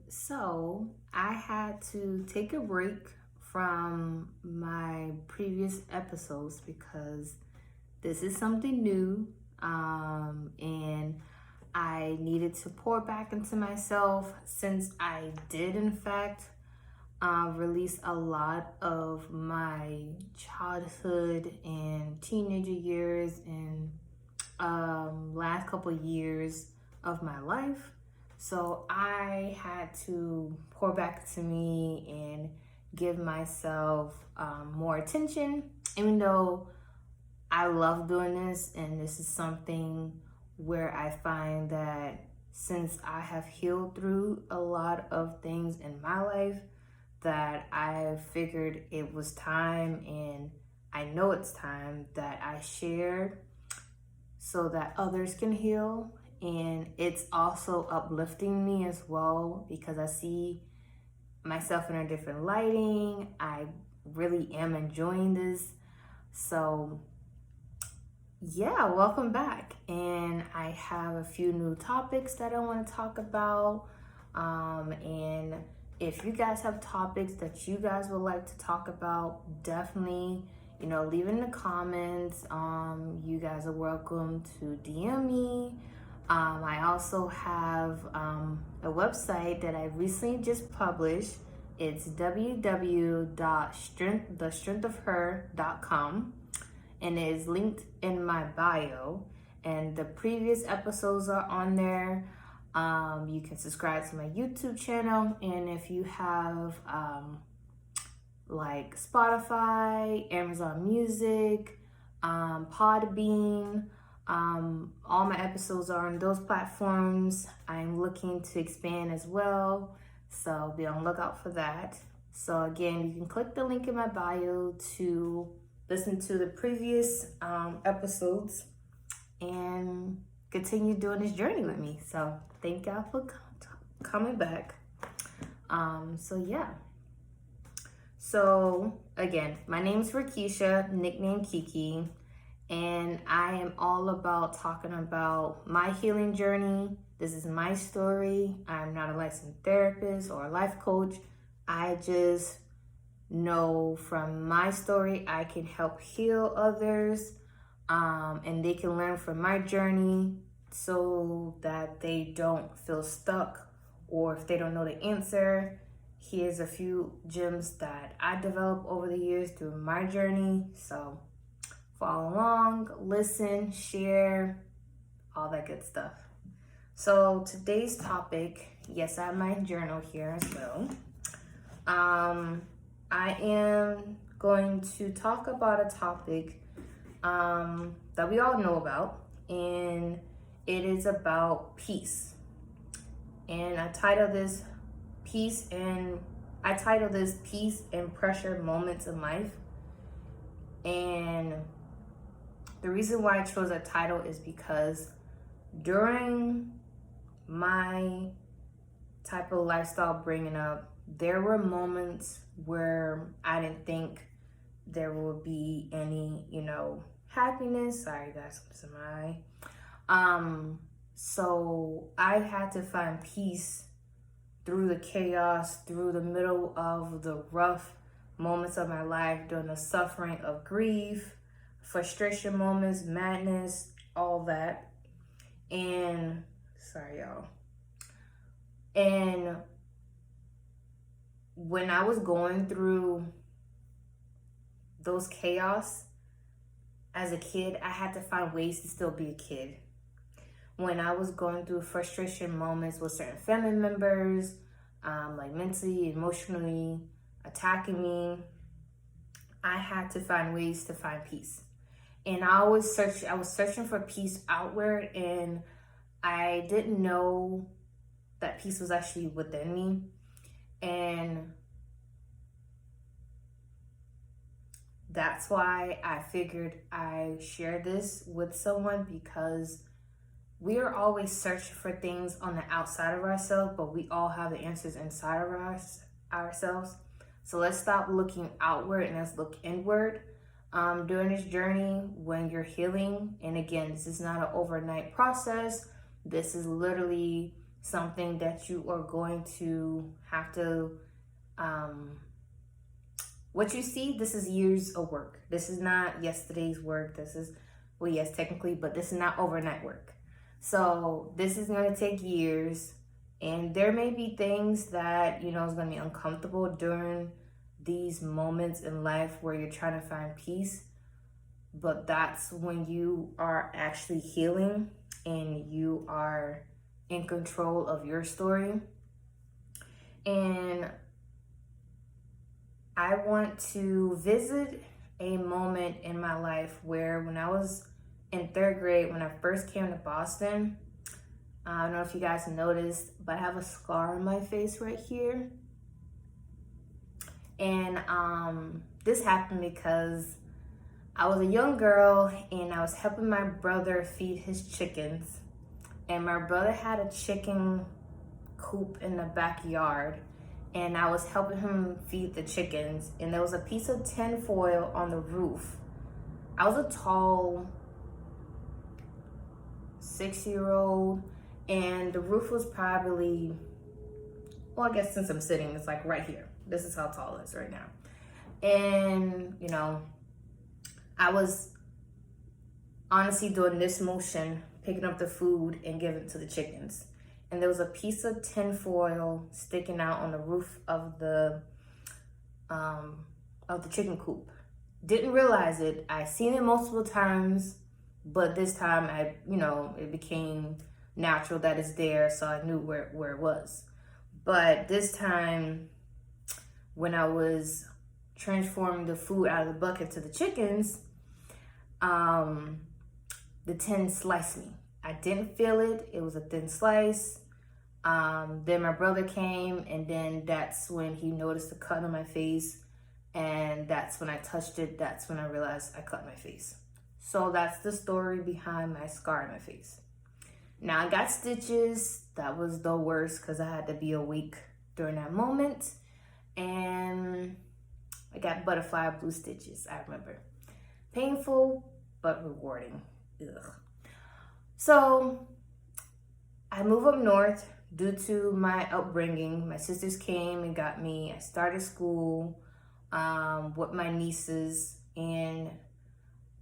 So I had to take a break from my previous episodes because this is something new. And I needed to pour back into myself since I did, in fact, release a lot of my childhood and teenager years and last couple years of my life. So I had to pour back to me and give myself more attention, even though I love doing this, and this is something where I find that since I have healed through a lot of things in my life, that I figured it was time, and I know it's time that I share so that others can heal. And it's also uplifting me as well because I see myself in a different lighting. I really am enjoying this. So, yeah, welcome back. And I have a few new topics that I want to talk about. And if you guys have topics that you guys would like to talk about, definitely, leave in the comments. You guys are welcome to DM me. I also have a website that I recently just published. It's www.thestrengthofher.com, and it is linked in my bio. And the previous episodes are on there. You can subscribe to my YouTube channel, and if you have like Spotify, Amazon Music, Podbean, all my episodes are on those platforms. I'm looking to expand as well, so be on the lookout for that. So again, you can click the link in my bio to listen to the previous episodes and continue doing this journey with me. So thank y'all for coming back. So yeah. So again, my name is Rakisha, nickname Kiki, and I am all about talking about my healing journey. This is my story. I'm not a licensed therapist or a life coach. I just know from my story I can help heal others, and they can learn from my journey so that they don't feel stuck, or if they don't know the answer, here's a few gems that I developed over the years through my journey. So follow along, listen, share, all that good stuff. So today's topic, yes, I have my journal here as well. I am going to talk about a topic that we all know about, and it is about peace. And I titled this Peace and Pressure Moments in Life. And the reason why I chose that title is because during my type of lifestyle bringing up, there were moments where I didn't think there would be any, happiness. Sorry guys, I'm some so I had to find peace through the chaos, through the middle of the rough moments of my life, during the suffering of grief, frustration moments, madness, all that. And sorry y'all. And when I was going through those chaos as a kid, I had to find ways to still be a kid. When I was going through frustration moments with certain family members, like mentally, emotionally attacking me, I had to find ways to find peace. And I was searching for peace outward, and I didn't know that peace was actually within me. And that's why I figured I share this with someone, because we are always searching for things on the outside of ourselves, but we all have the answers inside of ourselves. So let's stop looking outward and let's look inward. During this journey, when you're healing, and again, this is not an overnight process. This is literally something that you are going to have to, what you see, this is years of work. This is not yesterday's work. This is, well, yes, technically, but this is not overnight work. So this is going to take years, and there may be things that, you know, is going to be uncomfortable during these moments in life where you're trying to find peace. But that's when you are actually healing and you are in control of your story. And I want to visit a moment in my life where when I was in 3rd grade, when I first came to Boston, I don't know if you guys noticed, but I have a scar on my face right here. And this happened because I was a young girl and I was helping my brother feed his chickens. And my brother had a chicken coop in the backyard, and I was helping him feed the chickens, and there was a piece of tin foil on the roof. I was a tall 6-year-old, and the roof was probably, well, I guess since I'm sitting, it's like right here. This is how tall it is right now. And, you know, I was honestly doing this motion, picking up the food and giving it to the chickens. And there was a piece of tin foil sticking out on the roof of the chicken coop. Didn't realize it. I seen it multiple times, but this time it became natural that it's there, so I knew where it was. But this time, when I was transforming the food out of the bucket to the chickens, the tin sliced me. I didn't feel it. It was a thin slice. Then my brother came, and then that's when he noticed the cut on my face. And that's when I touched it. That's when I realized I cut my face. So that's the story behind my scar on my face. Now I got stitches. That was the worst because I had to be awake during that moment. And I got butterfly blue stitches, I remember. Painful, but rewarding. Ugh. So I moved up north due to my upbringing. My sisters came and got me. I started school with my nieces, and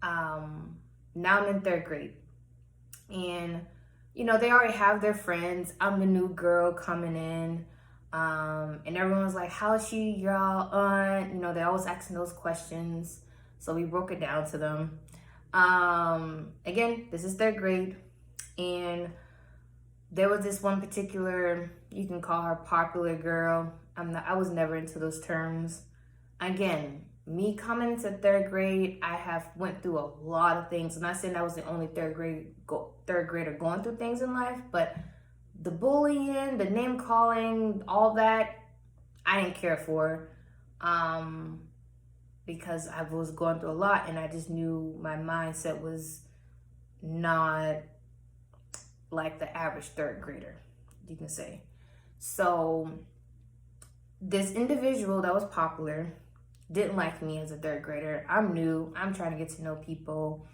now I'm in 3rd grade. And, you know, they already have their friends. I'm the new girl coming in. And everyone's like, how's she, y'all aunt? You know, they always asking those questions. So we broke it down to them. Again, this is 3rd grade. And there was this one particular, you can call her popular girl. I was never into those terms. Again, me coming into 3rd grade, I have went through a lot of things. I'm not saying I was the only third grader going through things in life, but the bullying, the name calling, all that, I didn't care for, because I was going through a lot, and I just knew my mindset was not like the average 3rd grader, you can say. So this individual that was popular didn't like me as a 3rd grader. I'm new. I'm trying to get to know people,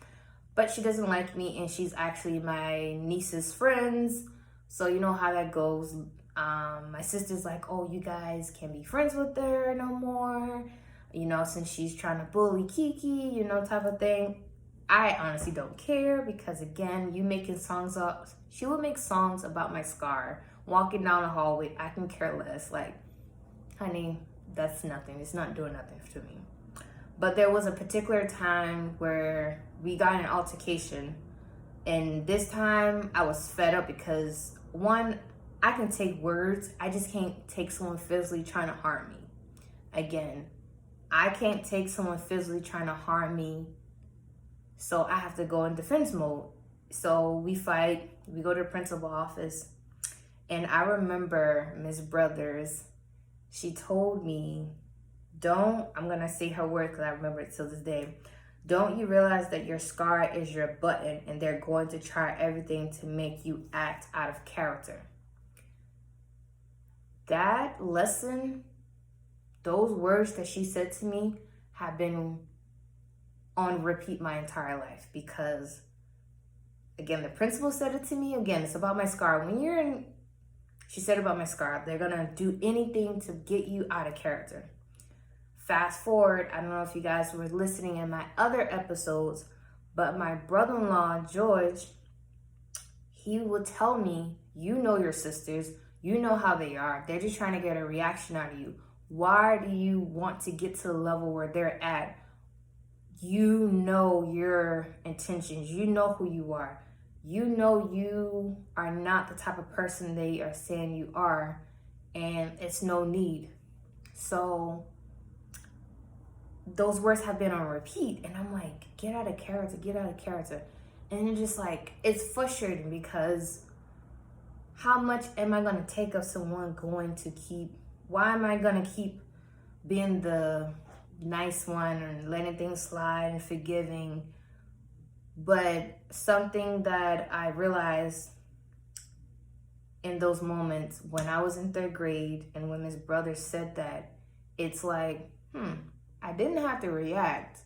but she doesn't like me, and she's actually my niece's friends. So you know how that goes. My sister's like, oh, you guys can't be friends with her no more, you know, since she's trying to bully Kiki, you know, type of thing. I honestly don't care because, again, you making songs up. She would make songs about my scar. Walking down the hallway, I can care less. Like, honey, that's nothing. It's not doing nothing to me. But there was a particular time where we got in an altercation. And this time I was fed up because, one, I can take words. I just can't take someone physically trying to harm me. Again, I can't take someone physically trying to harm me. So I have to go in defense mode. So we fight. We go to the principal office. And I remember Ms. Brothers, she told me, I'm going to say her word because I remember it till this day. Don't you realize that your scar is your button and they're going to try everything to make you act out of character? That lesson, those words that she said to me have been on repeat my entire life because, again, the principal said it to me. Again, it's about my scar. When you're in She said about my scar, they're gonna do anything to get you out of character. Fast forward, I don't know if you guys were listening in my other episodes, but my brother-in-law, George, he would tell me, you know your sisters, you know how they are. They're just trying to get a reaction out of you. Why do you want to get to the level where they're at? You know your intentions. You know who you are. You know you are not the type of person they are saying you are, and it's no need. So those words have been on repeat, and I'm like, get out of character, get out of character. And it's just like, it's frustrating because how much am I going to take of someone why am I going to keep being the nice one and letting things slide and forgiving? But something that I realized in those moments when I was in 3rd grade and when Miss Brother said that, it's like, I didn't have to react.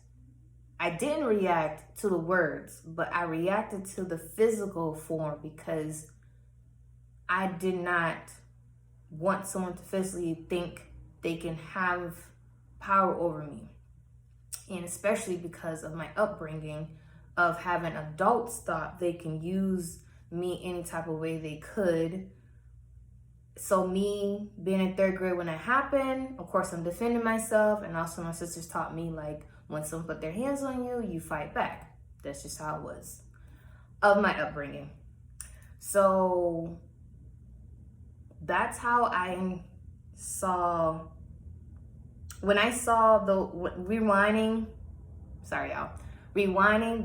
I didn't react to the words, but I reacted to the physical form because I did not want someone to physically think they can have power over me. And especially because of my upbringing of having adults thought they can use me any type of way they could. So me being in 3rd grade when it happened, of course I'm defending myself, and also my sisters taught me, like, when someone put their hands on you, you fight back. That's just how it was of my upbringing. So that's how I saw, when I saw the rewinding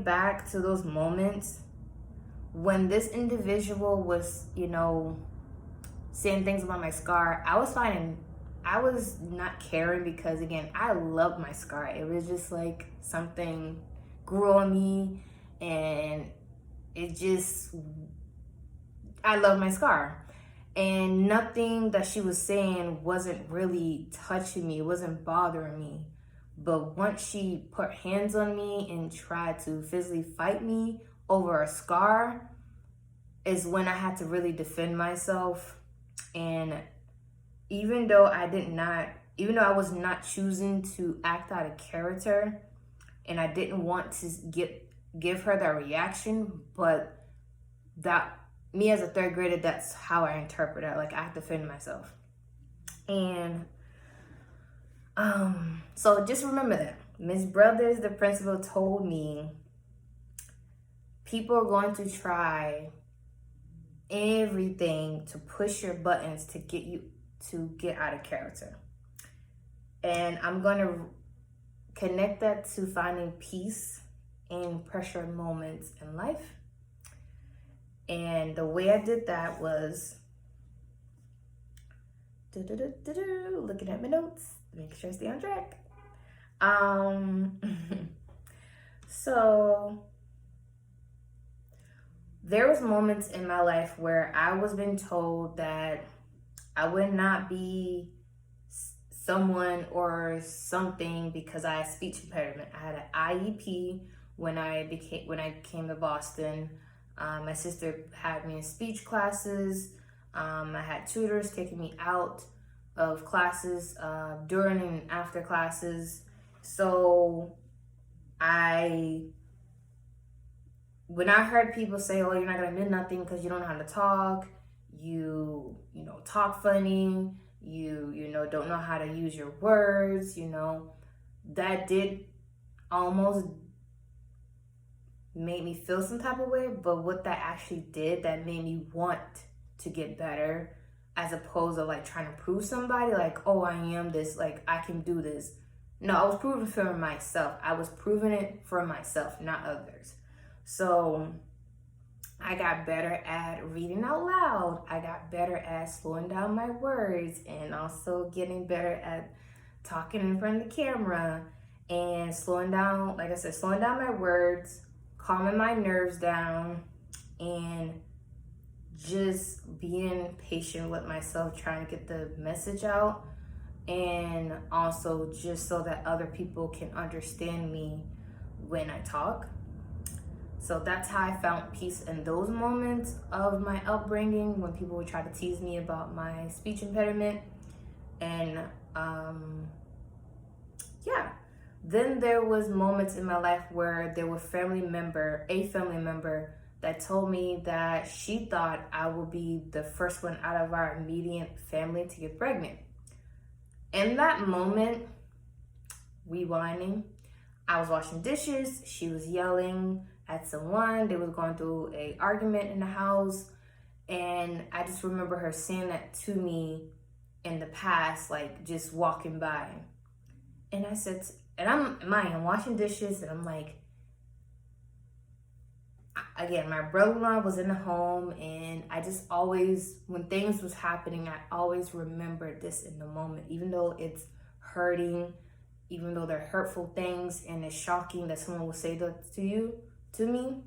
back to those moments when this individual was, saying things about my scar, I was not caring because, again, I loved my scar. It was just like something grew on me, and I love my scar. And nothing that she was saying wasn't really touching me. It wasn't bothering me. But once she put hands on me and tried to physically fight me over a scar is when I had to really defend myself. And even though I was not choosing to act out of character, and I didn't want to give her that reaction, but that me as a 3rd grader, that's how I interpret it. Like, I have to defend myself. And so just remember that. Miss Brothers, the principal, told me people are going to try everything to push your buttons to get you to get out of character. And I'm going to connect that to finding peace in pressure moments in life. And the way I did that was looking at my notes, make sure I stay on track. So there was moments in my life where I was being told that I would not be someone or something because I had speech impediment. I had an IEP when I came to Boston. My sister had me in speech classes. I had tutors taking me out of classes during and after classes. So when I heard people say, oh, you're not gonna do nothing because you don't know how to talk, you talk funny, you don't know how to use your words, that did almost made me feel some type of way. But what that actually did, that made me want to get better, as opposed to like trying to prove somebody like, oh, I am this, like I can do this. No, I was proving for myself. I was proving it for myself, not others. So I got better at reading out loud. I got better at slowing down my words, and also getting better at talking in front of the camera and slowing down my words, calming my nerves down, and just being patient with myself, trying to get the message out, and also just so that other people can understand me when I talk. So that's how I found peace in those moments of my upbringing, when people would try to tease me about my speech impediment. And yeah, then there was moments in my life where there was a family member that told me that she thought I would be the first one out of our immediate family to get pregnant. In that moment, rewinding, I was washing dishes, she was yelling at someone, they was going through a argument in the house, and I just remember her saying that to me in the past, like just walking by. And I said, and I'm washing dishes, and I'm like, again, my brother-in-law was in the home, and I just always, when things was happening, I always remembered this in the moment, even though it's hurting, even though they're hurtful things, and it's shocking that someone will say that to me,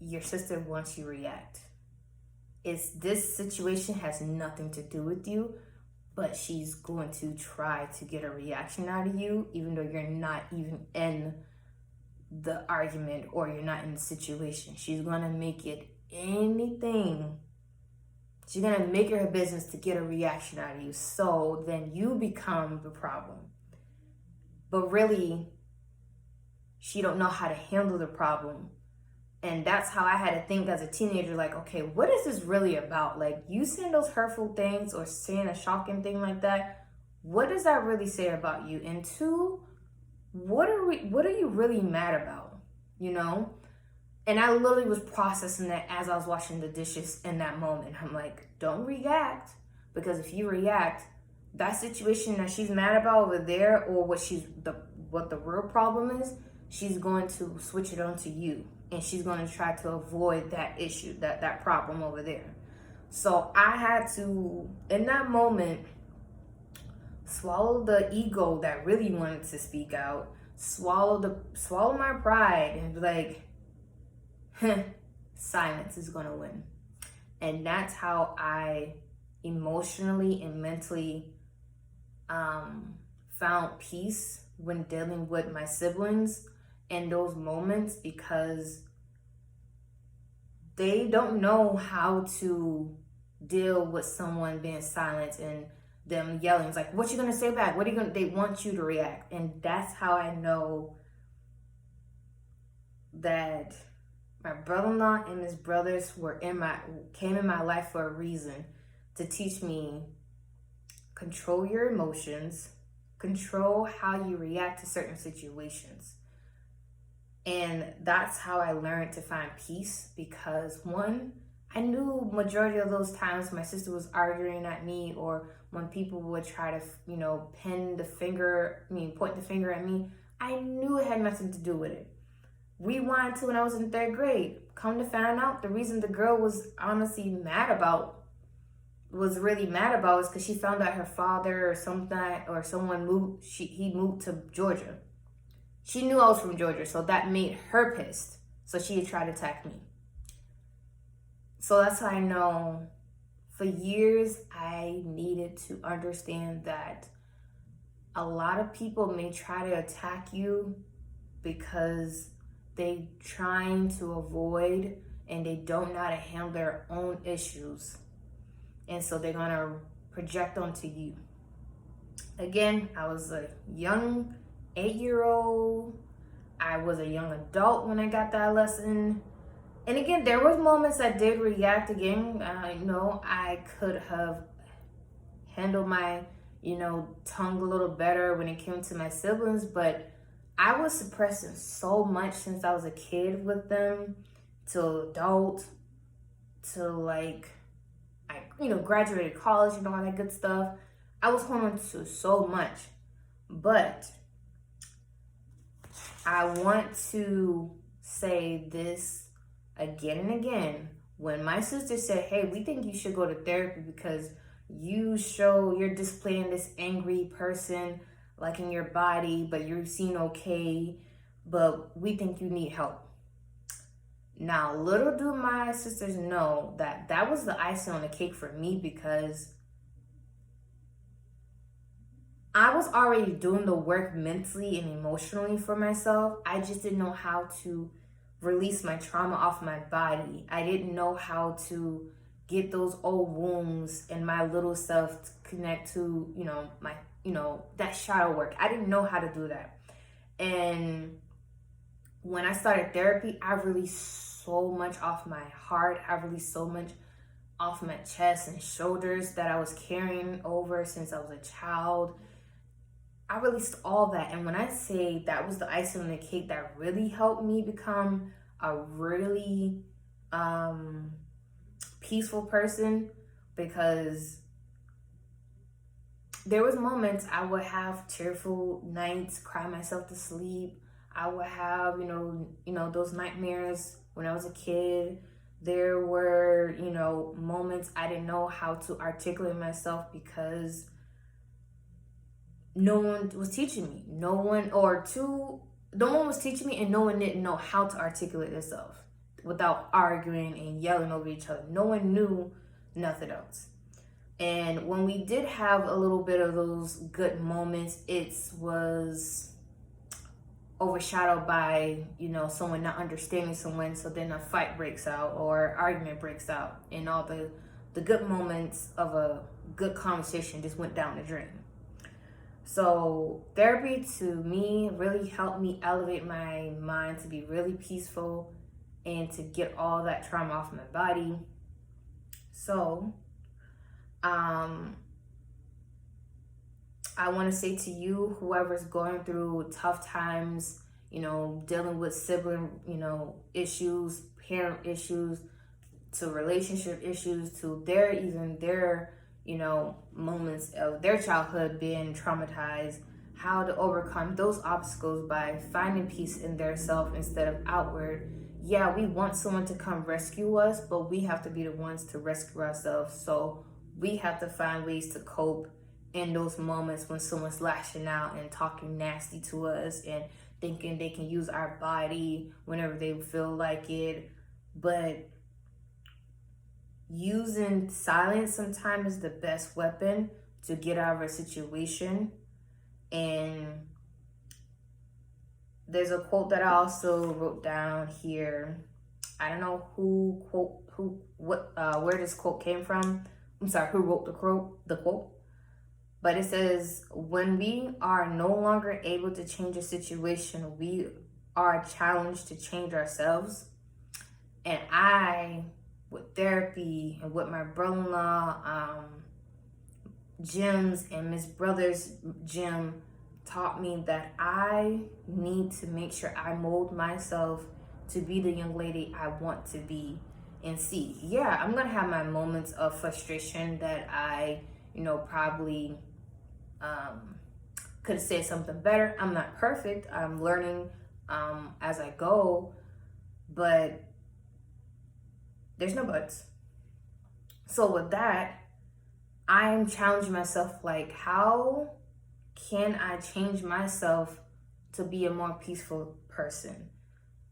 your sister wants you to react. This situation has nothing to do with you, but she's going to try to get a reaction out of you, even though you're not even in the argument or you're not in the situation. She's going to make it anything. She's going to make it her business to get a reaction out of you. So then you become the problem. But really, she don't know how to handle the problem. And that's how I had to think as a teenager, like, okay, what is this really about? Like, you saying those hurtful things or saying a shocking thing like that, what does that really say about you? And two, what are you really mad about? You know? And I literally was processing that as I was washing the dishes in that moment. I'm like, don't react, because if you react, that situation that she's mad about over there, or what the real problem is, she's going to switch it on to you. And she's going to try to avoid that issue, that problem over there. So I had to, in that moment, swallow the ego that really wanted to speak out, swallow my pride, and be like, silence is going to win. And that's how I emotionally and mentally found peace when dealing with my siblings in those moments, because they don't know how to deal with someone being silent and them yelling. It's like, what you gonna say back? They want you to react. And that's how I know that my brother-in-law and his brothers came in my life for a reason, to teach me, control your emotions, control how you react to certain situations. And that's how I learned to find peace, because one, I knew majority of those times my sister was arguing at me, or when people would try to, point the finger at me, I knew it had nothing to do with it. Rewind to when I was in 3rd grade. Come to find out, the reason the girl was honestly really mad about is because she found out her father or someone moved, he moved to Georgia. She knew I was from Georgia, so that made her pissed. So she had tried to attack me. So that's how I know, for years, I needed to understand that a lot of people may try to attack you because they trying to avoid, and they don't know how to handle their own issues. And so they're gonna project onto you. Again, I was a young 8-year-old. I was a young adult when I got that lesson. And again, there was moments I did react again. I could have handled my, tongue a little better when it came to my siblings, but I was suppressing so much since I was a kid with them till adult, till I graduated college and all that good stuff. I was holding on to so much. But I want to say this again and again. When my sister said, hey, we think you should go to therapy because you're displaying this angry person like in your body, but you seem okay, but we think you need help. Now, little do my sisters know that was the icing on the cake for me, because I was already doing the work mentally and emotionally for myself. I just didn't know how to release my trauma off my body. I didn't know how to get those old wounds and my little self to connect to, my, that shadow work. I didn't know how to do that. And when I started therapy, I released so much off my heart. I released so much off my chest and shoulders that I was carrying over since I was a child. I released all that. And when I say that was the icing on the cake that really helped me become a really peaceful person, because there was moments I would have tearful nights, cry myself to sleep. I would have, those nightmares when I was a kid. There were, moments I didn't know how to articulate myself because no one was teaching me. No one was teaching me, and no one didn't know how to articulate themselves without arguing and yelling over each other. No one knew nothing else. And when we did have a little bit of those good moments, it was overshadowed by, someone not understanding someone. So then a fight breaks out or argument breaks out, and all the good moments of a good conversation just went down the drain. So therapy to me really helped me elevate my mind to be really peaceful and to get all that trauma off my body. So I want to say to you, whoever's going through tough times, dealing with sibling, issues, parent issues, to relationship issues, to their moments of their childhood being traumatized, how to overcome those obstacles by finding peace in their self instead of outward. Yeah, we want someone to come rescue us, but we have to be the ones to rescue ourselves. So we have to find ways to cope in those moments when someone's lashing out and talking nasty to us and thinking they can use our body whenever they feel like it. But using silence sometimes is the best weapon to get out of a situation. And there's a quote that I also wrote down here. I don't know where this quote came from. I'm sorry, who wrote the quote. But it says, when we are no longer able to change a situation, we are challenged to change ourselves. And I, with therapy and with my brother-in-law, Jim's and Miss Brothers Jim, taught me that I need to make sure I mold myself to be the young lady I want to be and see. Yeah, I'm gonna have my moments of frustration that I, probably could have said something better. I'm not perfect. I'm learning as I go, but there's no buts. So with that, I'm challenging myself, like, how can I change myself to be a more peaceful person?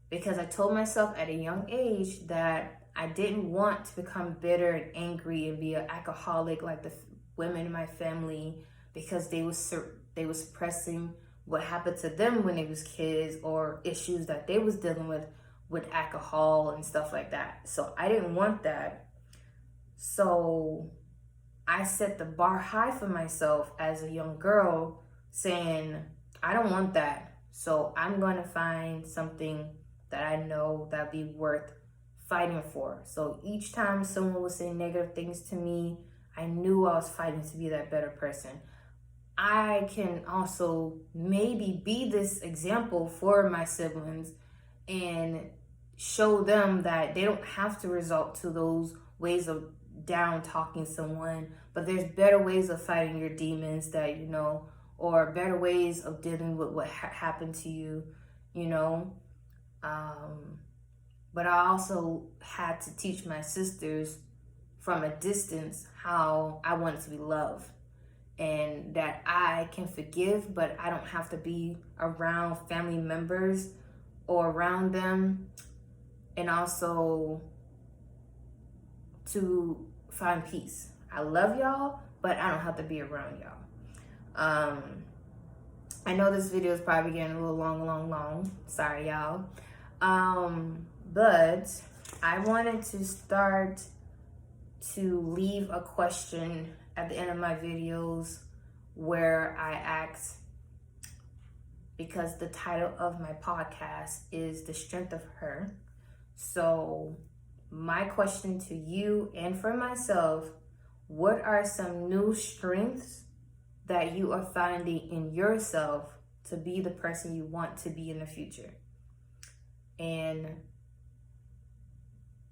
Because I told myself at a young age that I didn't want to become bitter and angry and be an alcoholic like the women in my family, because they was suppressing what happened to them when they was kids or issues that they was dealing with alcohol and stuff like that. So I didn't want that. So I set the bar high for myself as a young girl, saying, I don't want that. So I'm going to find something that I know that'd be worth fighting for. So each time someone would say negative things to me, I knew I was fighting to be that better person. I can also maybe be this example for my siblings and show them that they don't have to resort to those ways of down talking someone, but there's better ways of fighting your demons that or better ways of dealing with what happened to you. But I also had to teach my sisters from a distance how I wanted to be loved, and that I can forgive, but I don't have to be around family members or around them. And also to find peace. I love y'all, but I don't have to be around y'all. I know this video is probably getting a little long. Sorry, y'all. But I wanted to start to leave a question at the end of my videos where I ask, because the title of my podcast is The Strength of Her. So my question to you and for myself, what are some new strengths that you are finding in yourself to be the person you want to be in the future? And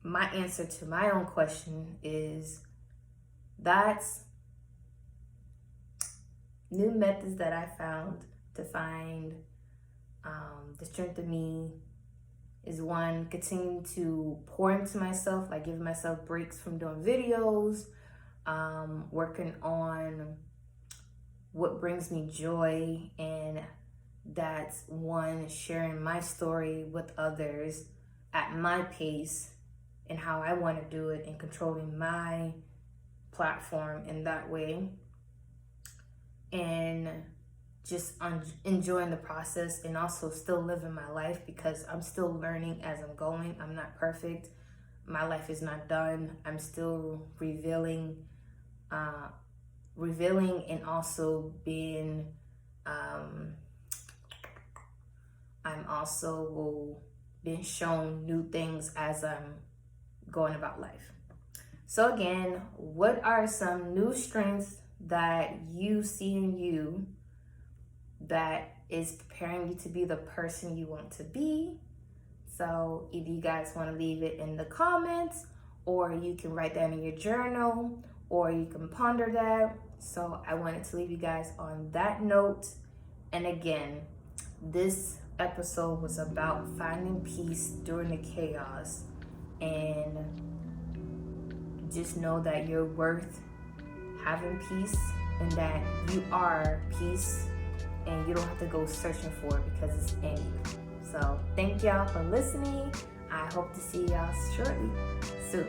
my answer to my own question is that's new methods that I found to find the strength of me is, one, continuing to pour into myself, like giving myself breaks from doing videos, working on what brings me joy, and that's, one, sharing my story with others at my pace and how I want to do it, and controlling my platform in that way, and just enjoying the process, and also still living my life, because I'm still learning as I'm going. I'm not perfect. My life is not done. I'm still revealing and also being I'm also being shown new things as I'm going about life. So again, what are some new strengths that you see in you that is preparing you to be the person you want to be? So either you guys want to leave it in the comments, or you can write that in your journal, or you can ponder that. So I wanted to leave you guys on that note. And again, this episode was about finding peace during the chaos, and just know that you're worth having peace, and that you are peace, and you don't have to go searching for it because it's in you. So thank y'all for listening. I hope to see y'all shortly, soon.